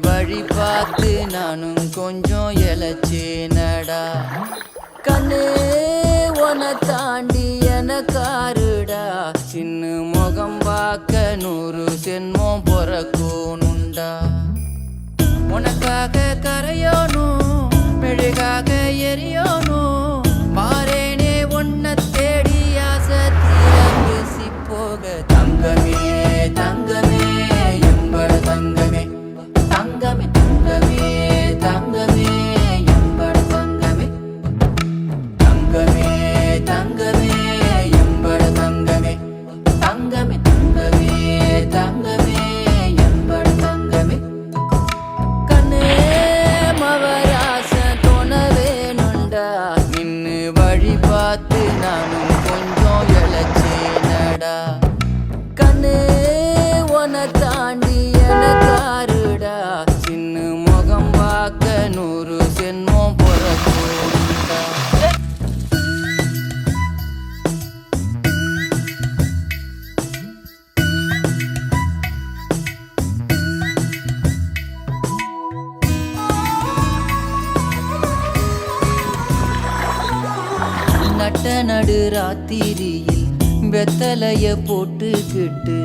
வழி பார்த்து நானும் கொஞ்சம் இழைச்சேனடா. கண்ணே உன தாண்டி எனக்காருடா, சின்ன முகம் பார்க்க 100 சென்மம் பொறக்கணுண்டா. உனக்காக கரையோனும் மெழுகாக எரியோனும், மாறேனே உன்னை தேடி ஆசை தீர பேசி போக. தங்கமே தங்கமே எம்பட தங்கமே, தங்கமே தங்கமே தங்கமே எம்பட தங்கமே, தங்கமே தங்கமே எம்பட தங்கமே, தங்கமே தங்கமே தங்கமே எம்பட தங்கமே. கண்ணே மவராச தோணவேனுண்டா, நின்னு வழி பார்த்து நானும் கொஞ்சம் இழைச்சேனடா. கண்ணே உன தாண்டி எனக்காருடா, சின்ன முகம் பார்க்க 100 சென்மம் பொறக்கணுண்டா. நட்ட நடு ராத்திரியில் வெத்தலைய போட்டுக்கிட்டு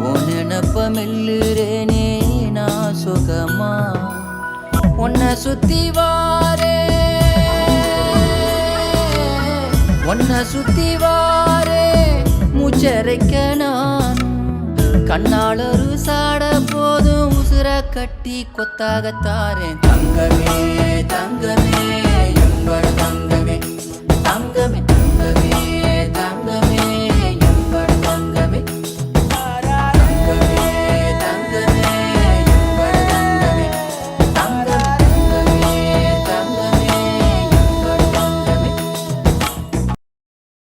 உன் நினப்ப மெல்லுறேனே நான் சுகமா. உன்னை சுத்தி வாரே உன்னை சுத்தி வாரே மூச்சரைக்க நானும், கண்ணாளொரு சாட போதும் உசுர கட்டி கொத்தாகத்தாரேன். தங்கமே தங்கமே எம்பட தங்க